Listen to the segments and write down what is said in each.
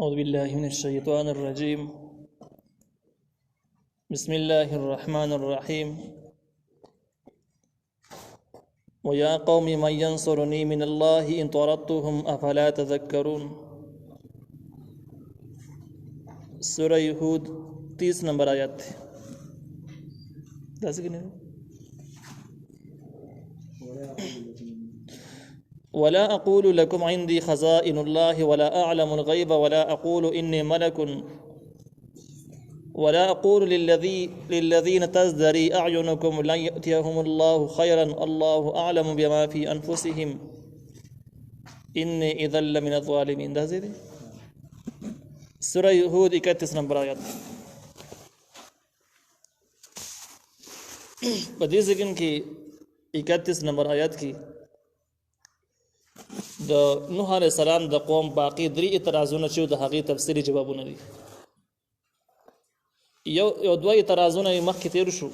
أعوذ بالله من الشيطان الرجيم. بسم الله الرحمن الرحيم. ويا قوم من ينصرني من الله إن طردتهم أفلا تذكرون. سورة یہود 30 نمبر آیات ہے. ولا أقول لكم عندي خزائن الله ولا أعلم الغيب ولا أقول إني ملك ولا أقول للذين تزدري أعينكم لن يأتيهم الله خيرا الله أعلم بما في أنفسهم إني إذا لمن الظالمين. ده زي دي سورة یہود 31 نمبر آیات. بدی ذکر کی 31 نمبر آیات کی د نوح علیہ السلام د قوم باقی 3 اعتراضونه چې د هغې تفصیلي جوابونه دي. یو 2 اعتراضونه مخکې تیر شو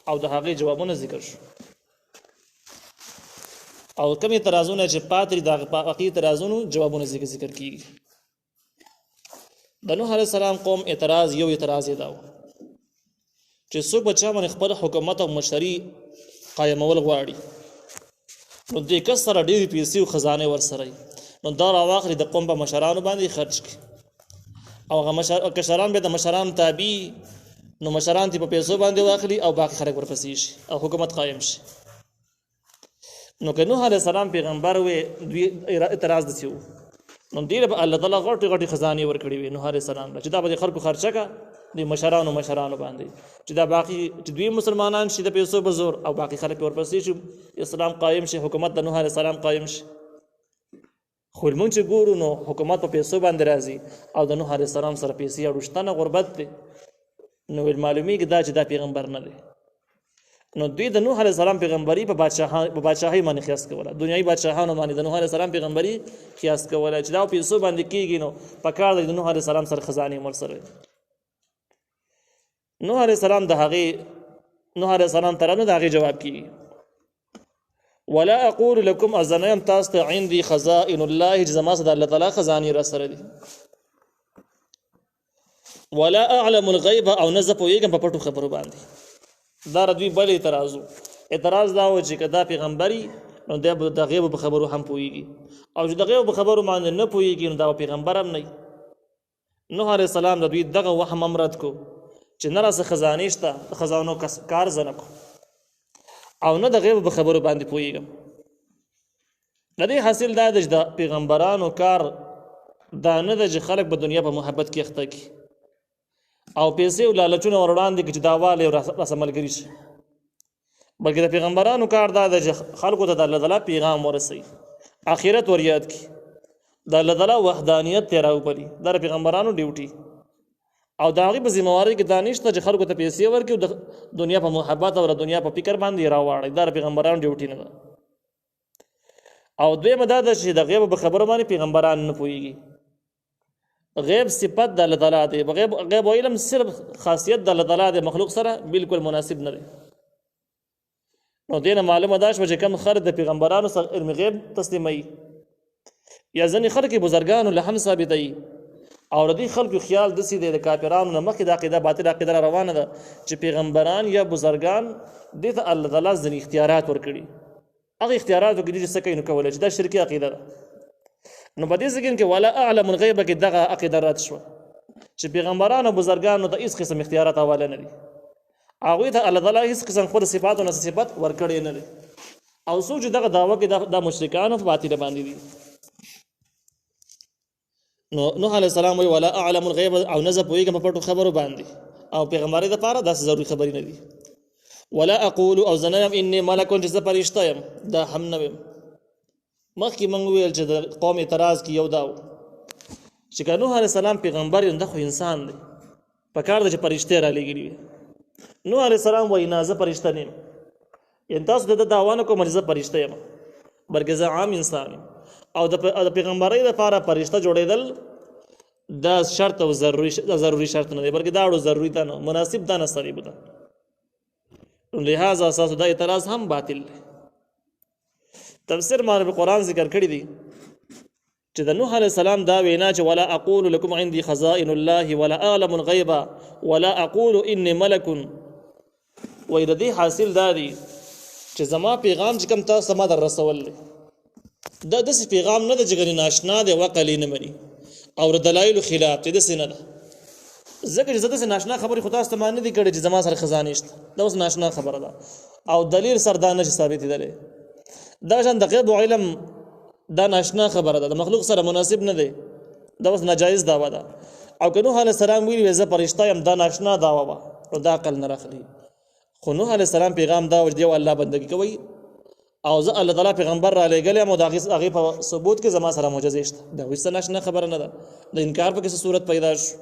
او د هغې جوابونه ذکر شو، او کوم اعتراضونه چې پاتې د باقي اعتراضونو جوابونه ذکر کیږي. د نوح علیہ السلام قوم اعتراض یو اعتراض یې دا و چې څوک به چا باندې خپل حکومت او مشري قایمول غواړي نو دې کس سره ډېرې پیسې او خزانې ورسره وي، نو دا راواخلي د قوم په مشرانو باندې خرج کړي، او هغه کشران بیا د مشرانو تابع، نو مشران دې په پیسو باندې واخلي او باقي خلک ورپسې شي او حکومت قایم شي. نو که نوح علیہ السلام پیغمبر وې دوی اعتراض داسې و، نو دې به الله تعالی غټې خزانې ورکړي وي نوح علیہ السلام چې دا به د خلکو خرچه کا د مشرانو باندې، چې دا باقي چې دوی مسلمانان شي د پیسو په زور او باقي خلک ورپسې شي، اسلام قایم شي، حکومت د نوح علیہ السلام قایم شي. خو موږ چې ګورو نو حکومت په پیسو باندې راځي او د نوح علیہ السلام سره پیسې اړوشتنه غربت دی، نو معلومیږي دا چې دا پیغمبر نه دی. نو دوی د نوح علیہ السلام پیغمبري په بادشاهۍ باندې قیاس کوله، دنیایي بادشاهانو باندې د نوح علیہ السلام پیغمبري قیاس کوله چې دا پیسو باندې کېږي، نو پکار دی د نوح علیہ السلام سره خزانې ورسره. نوح علیہ السلام طرف نه د هغې جواب کیږي. ولا اقول لكم ازنیم تاسو ته عندي خزائن الله چې زما سره د الله تعالی خزانې را سره دي، ولا اعلم الغیب او نه زه پوهېږم په پټو خبرو باندې. دا دوی بل اعتراض دا و چې که دا پیغمبري نو دی به د غیبو په خبرو هم پوهېږي، او چې د غیبو په خبرو باندې نه پوهېږي نو دا پیغمبر هم نه. نوح علیہ السلام د دوی دغه وهم هم رد کو چې نه راسه خزانې شته، د خزانو کار زه نه کوم او نه د غیبو په خبرو باندې پوهېږم. د دې حاصل دا دی چې د پیغمبرانو کار دا نه ده چې خلک په دنیا په محبت کې اخته کړي او پیسې او لالچونه ور وړاندې کړي چې دا والی راسه ملګري شي، بلکې د پیغمبرانو کار دا ده چې خلکو ته د الله تعالی پیغام ورسوي، آخرت ور یاد کړي، د الله تعالی وحدانیت ته راوبلي. دا د پیغمبرانو ډیوټي او د هغې په ذمهوارۍ کې دا نشته چې خلکو ته پیسې ورکړي او د دنیا په محبت او د دنیا په فکر باندې یې راواړي. دا د پیغمبرانو ډیوټي نه ده. او دویمه دا ده چې د غیب په خبرو باندې پیغمبران نه پوهېږي. غیب صفت د الله تعالی دی، غیب او علم صرف خاصیت د الله تعالی دی، مخلوق سره بالکل مناسب نه دی. نو دې نه معلومه دا شوه چې کوم خلک د پیغمبرانو سره علم غیب تسلیموي یا ځینې خلک یې بزرګانو له هم ثابتوي، او د دې خلکو خیال داسې دی د کافرانو نه مخکې د عقیده باطل عقیده روانه ده چې پیغمبران یا بزرګان دې ته الله تعالی ځینې اختیارات ورکړي، هغه اختیاراتو کې دې چې څه کوي نو کولی چې دا شرکي عقیده ده. نو په دې ځکه کې ولا اعلم الغیب کې دغه عقیده رد شوه چې پیغمبرانو بزرګانو ته هېڅ قسم اختیارات حواله نه دي، هغوی ته الله تعالی هېڅ قسم خپل صفات او صفت ورکړی نه دی، او څوک چې دغه دعوه کوي دا مشرکانو په باطله باندې دي. نو نوح علیہ السلام وی ولا اعلم الغیب او نه زه پوهېږم په پټو خبرو باندې، او پیغمبرۍ دپاره داسې ضروري خبرې نه دي. ولا اقول او زه نه یم انی ملکون چې زه فرشته یم، دا هم نه یم. مخکې موږ وویل چې د قوم اعتراض کې یو دا و چې که نوح علیہ السلام پیغمبر یم دا خو انسان دی، پکار ده چې فرشتې رالېږلي وي. نوح علیہ السلام وایي نه زه فرشته نه یم، یعنې تاسو د ده دعوا نه کوم چې زه فرشته یم، بلکې زه عام انسان یم. او د پیغمبرۍ لپاره فرشته جوړېدل دا شرط او ضروري شرط نه دی، بلکې دا اړو ضروري ده نه، مناسب ده نه، صریب ده. لہذا اساسو دا اعتراض هم باطل دی. تفسیر معنی په قرآن ذکر کړی دی چې د نوح علیه السلام دا وینا چې ولا اقول لكم عندي خزائن الله ولا اعلم الغیب ولا اقول اني ملک، وای د دې حاصل دا دی چې زما پیغام چې کوم تاسو ما در رسول دا داسې پیغام نه دی چې ګنې ناشنا دی وقلی نه مني او د دلایلو خلاف چې داسې نه ده. ځکه چې زه داسې ناشنا خبرې خو تاسو ته ما نه دي کړې چې زما سره خزانې شته، دا اوس ناشنا خبره ده او دلیل سره دا نه شي ثابتېدلی. دا شان د غیب علم دا ناشنا خبره ده، د مخلوق سره مناسب نه دی، دا اوس ناجایز دعوه ده. او که نوح علیه السلام ویلي وي زه فرشته یم، دا ناشنا دعوه وه نو دا عقل نه راخلي. خو نوح علیه السلام پیغام دا و چې دیو الله بندګي کوي او زه الله تعالی پیغمبر را لېږلی یم او د هغې په ثبوت کې زما سره معجزې شته. دا هېڅ ناشنا خبره نه ده، د انکار پکې څه صورت پیدا شو.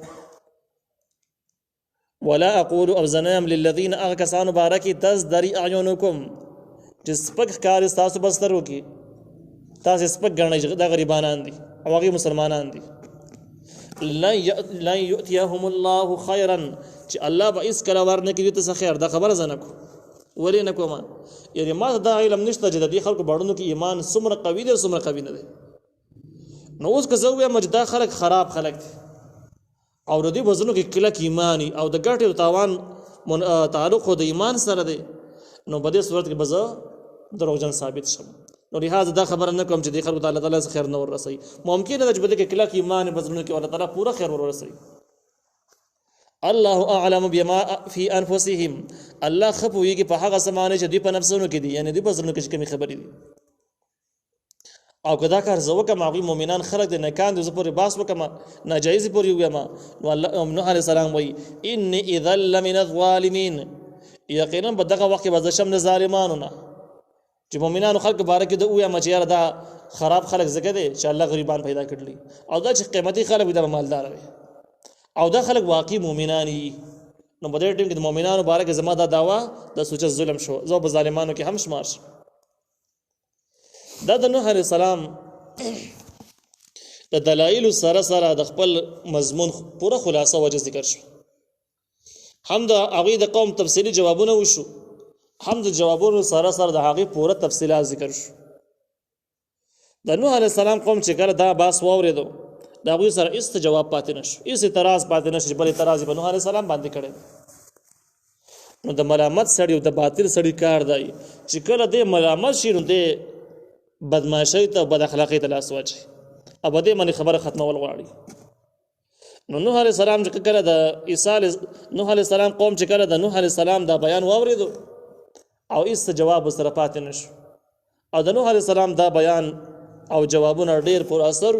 ولا اقول او زنم للذین هغه کسانو باره کې تزدري اعینکم چې سپک ښکار ستاسو بسترو کې تاسې سپک ګڼئ چې دا غریبانان دي او هغې مسلمانان دي. لن یؤتیهم الله خیرا چې الله به هېڅکله ورنه کړي ته څه خیر. دا خبره زه نه کوم، ولې نه کومه؟ یعنې ما ته دا علم نشته چې د دې خلکو باڼونو کې ایمان څومره قوي دی او څومره قوي نه دی. نو اوس که زه ووایم چې دا خلک خراب خلک دي او د دې وزنو کې کلک ایمانی او د ګټې او تاوان تعلق خو د ایمان سره دی، نو په دې صورت کې به زه دروغجن ثابت شم. نو لهذا دا خبره نه کوم چې دې خلکو ته الله تعالی خیر نه ورسوي. ممکن ده چې په دې کې کلک ایمان په وزنو کې الله تعالی پوره خیر ورسوي. الله اعلم بما فی انفسهم، الله ښه پوهېږي په هغه څه باندې چې دوی په نفسونو کې دي، یعنې دوی په زړونو کې چې کومې خبرې دي. او که دا کار زه وکړم هغوی مؤمنان خلک دی نکان دي زه پورې باس وکړم ناجایزې پورې وویم، نو الله نوح علیه السلام وایي اني اذا لمن الظالمین، یقینا په دغه وخت کې به زه شم د ظالمانو نه. چې مؤمنانو خلکو باره کې د ووایم چې یاره دا خراب خلک ځکه دی چې الله غریبان پیدا کړلي او دا چې قیمتي خلک وي دا به مالداره وي او دا خلک واقعي مؤمنان وي. نو په دې ټیم کې د مؤمنانو باره کې زما دا دعوه د سوچه ظلم شو، زه به ظالمانو کې هم شمار شم. دا د نوح علیه السلام د دلایلو سره سره د خپل مضمون پوره خلاصه وجه ذکر شو. هم د هغوی د قوم تفصیلي جوابونه وشو، هم د جوابونو سره سره د هغې پوره تفصیلات ذکر شو. د نوح علیه السلام قوم چې کله دا باس واورېدو د هغوی سره هېڅ جواب پاتې نه شو، هېڅ اعتراض پاتې نه شو چې بل اعتراض یې په نوح علیه السلام باندې کړی. نو د ملامت سړي او د باطل سړي کار دی چې کله دی ملامت شي نو دی بدماشۍ ته بد اخلاقۍ ته لاس واچوي او په دې باندې خبره ختمول غواړي. نو نوح علیه السلام چې کله د نوح علیه السلام قوم چې کله د نوح علیه السلام دا بیان واورېدو او هېڅ جواب ورسره پاتې نه شو او د نوح علیه السلام دا بیان او جوابونه ډېر پر اثر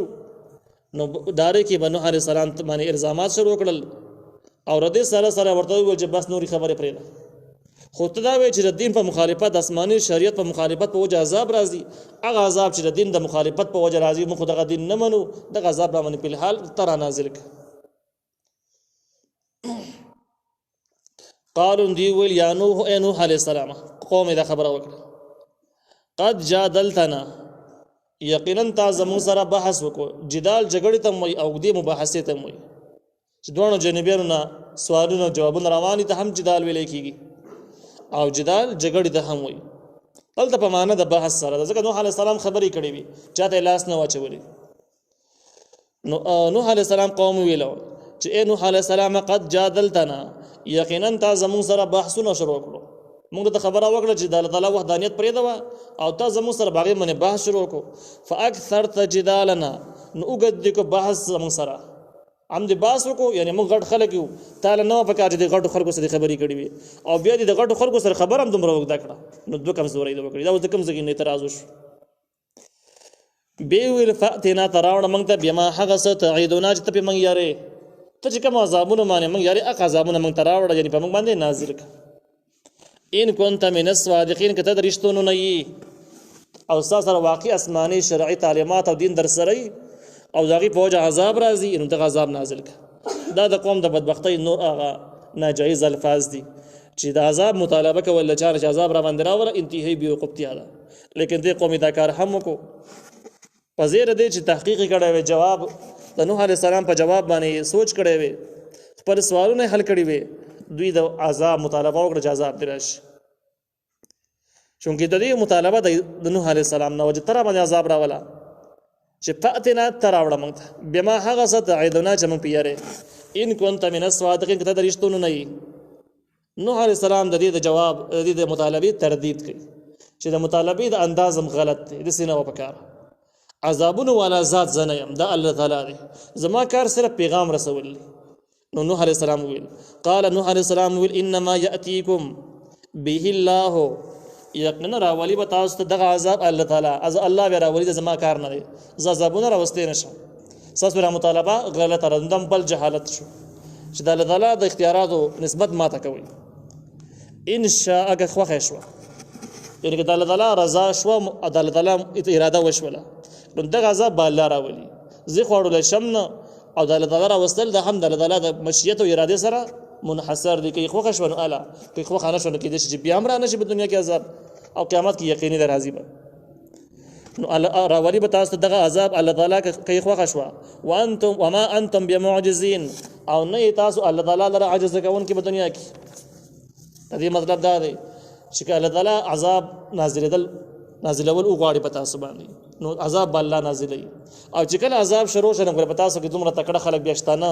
نو ډارې کې به نوح علیه السلام باندې الزامات شروع کړل او د دې سره سره ورته وویل چې بس نورې خبرې پرېږده. خو ته دا وایې چې د دین په مخالفت آسماني شریعت په مخالفت په وجه عذاب راځي، هغه عذاب چې د دین د مخالفت په وجه راځي موږ خو دغه دین نه منو، دغه عذاب را باندې په الحال ته را نازل کړه. قالو دی ویل یا نوح ای نوح علیه السلام قوم دا خبره وکړه قد جادلتنا یقینا تا زموږ سره بحث وکړو. جدال جګړې ته هم وایي او دې مباحثې ته هم وایي چې دواړو جانبیانو نه سوالونه جوابونه روان ته هم جدال ویلی کېږي او جدال جګړې ته هم وایي. دلته په معنا د بحث سره ده ځکه نوح علیه السلام خبرې کړې وي چاته یې لاس نه واچولی. نوح علیه السلام قوم ویلو چې ای نوح علیه السلام قد جادلتنا یقینا تا زموږ سره بحثونه شروع کړو، موږ ته خبره وکړه چې د الله تعالی وحدانیت پرېږده وه او تا زموږ سره په هغې باندې بحث شروع کړو. فاکثرت جدالنا نو اوږد دې کو بحث زموږ سره هم دې بحث وکړو، یعنې موږ غټ خلک یو تا له نه وه پکار چې د غټو خلکو سره خبرې کړې وي او بیا دې د غټو خلکو سره خبره هم دومره اوږده کړه نو دوه کمزورۍ ده وکړې. دا اوس د کوم ځای کې اعتراض وشو. بیا یې ویل فأتنا ته راوړه موږ ته بما هغه څه تعیدنا چې ته پرې موږ یارې، ته چې کوم عذابونه باندې موږ یارې هغه عذابونه موږ ته راوړه، یعنې په موږ باندې نازل کړه. ان كنت من الصادقین که ته د رښتونو نه یې او ستا سره واقعي آسماني شرعي تعلیمات او دین در سره یي او د هغې په وجه عذاب راځي نو دغه عذاب نازل کړه. دا د قوم د بدبختۍ نور هغه ناجایز الفاظ دي چې د عذاب مطالبه کول له چا چې عذاب را باندې راوله انتهایي بېوقوفتیا ده. لیکن دې قوم دا کار هم وکړو په زیره دی چې تحقیق یې کړی وی، جواب د نوح علیه السلام په جواب باندې سوچ کړی وی، خپل سوالونه حل کړي وی، دوی د عذاب مطالبه وکړه چې عذاب دې راشي. چونکې د دې مطالبه د نوح علیه السلام نه وجه تر باندې عذاب راوله چې فاتنا تراوړه موږ ته بما هغه څه تعیدنا چې موږ پیاره ان كنت من الصادقین کته درشتونه نه یي نوح علیہ السلام د دې د جواب د دې د مطالبې تردید کوي چې د مطالبې د اندازم غلط دی د سینه و پکار عذابونه والا ذات زنه يم دا الله تعالی دی زما کار صرف پیغام رسول نو نوح علیہ السلام ویل قال نوح علیہ السلام ویل انما یاتیکم به الله یقینا راولی به تاسو ته دغه عذاب الله تعالی از الله به راولی د زما کار نه دی عذابونه راوستي نشم ساس پر مطالبه غلط رندم بل جهالت شو چې د الله تعالی د اختیاراتو نسبت ماته کوي ان شاء اگر خوښ شو یعنی که د الله تعالی رضا شو د الله تعالی اراده وشوله نو دغه عذاب به الله راولي زه خوړل شم نه او د الله تعالی راوستل د هم د الله تعالی د مشیت او اراده سره منحصر دي کې خوښ شو نو اعلی کې خوښ نه شو کې د چې بیا امر نه شي په دنیا کې عذاب او قیامت کې یقیني راځي به نو راولي به تاسو دغه عذاب الله تعالی کې خوښ شو وانتم وما انتم بمعجزين او نه تاسو الله تعالی لپاره عجز کوون کې په دنیا کې دې مطلب دا دی چې الله تعالی عذاب نازلول او غواړي په تاسو باندې نو عذاب الله نازلوي او چې کله عذاب شروع شنه په تاسو کې دومره تکړه خلک بیاشتانه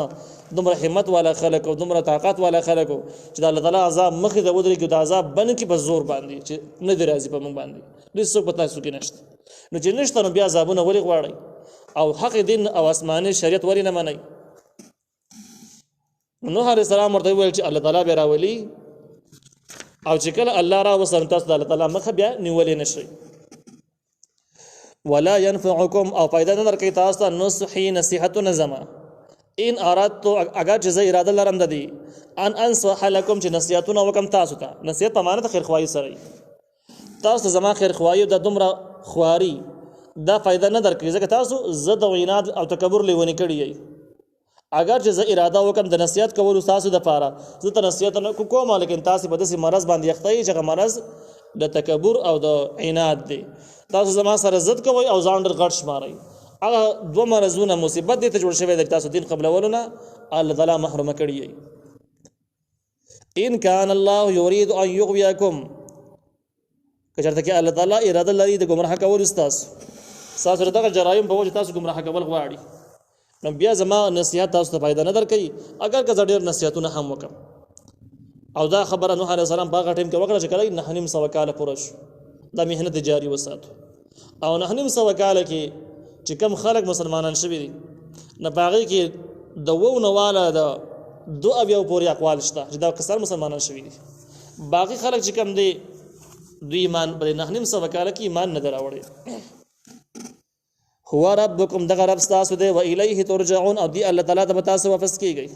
دومره همت والا خلک او دومره طاقت والا خلک چې الله تعالی عذاب مخې ته ودرېږي د عذاب بن کې په زور باندې چې نه دی راځي په موږ باندې دوی څوک په تاسو کې نشته نو چې نشته نو بیا عذابونه ولې غواړي او حق دین او آسماني شریعت ولې نه منئ نوح علیہ السلام ورته ویل چې الله تعالی به راولي او چې کله الله را وسره تاسو د الله تعالی مخه بیا نیولې نشي ولا ينفعكم او فائدہ نه درکې تاسو ته نصحي نصيحتونه زما ان اردت اگر چې زه اراده لرم د دې ان انصح لكم چې نصيحتونه وکم تاسو ته نصيحت په معنی د خیر خوایي سره تاسو زما خیر خوایي د دومره خواري دا فائدہ نه درکې ځکه تاسو زد او عناد او تکبر لیونی کړی یې اگر چې زه اراده وکم د نصیحت کول تاسو د پاره زه ته نصیحت کوم لیکن تاسو په داسې مرض باندې یختای چې مرض د تکبر او د عناد دی تاسو زما سره ضد کوئ او ځان ډېر غټ شمارئ هغه دوه مرضونه مصیبت دې ته جوړ شوی د تاسو دین قبلولونه الله تعالی محروم کړی ان کان الله یرید ان یغویکم کچرته کې الله تعالی اراده لري د گمراه کول تاسو دغه جرایم په وجه تاسو گمراه کول غواړي نو بیا زما نصیحت تاسو ته فائدہ نه درکې اگر که ډېر نصیحتونه هم وکم او دا خبره نوح علیہ السلام په هغه ټیم کې وکړه چې کله 9.5 کاله پوره شو دا مهنت جاری وساتو او 9.5 کاله کې چې کم خلک مسلمانان شوي دي نه باغې کې د وو نواله د دو ابیو پورې اقوال شته چې دا کسر مسلمانان شوي دي باقي خلک چې کم دي دوی ایمان بل 9.5 کاله کې ایمان نه دراوړي هو ربکم دغه رب تاسو دی و الیه ترجعون او دی الله تعالی ته تاسو واپس کیږئ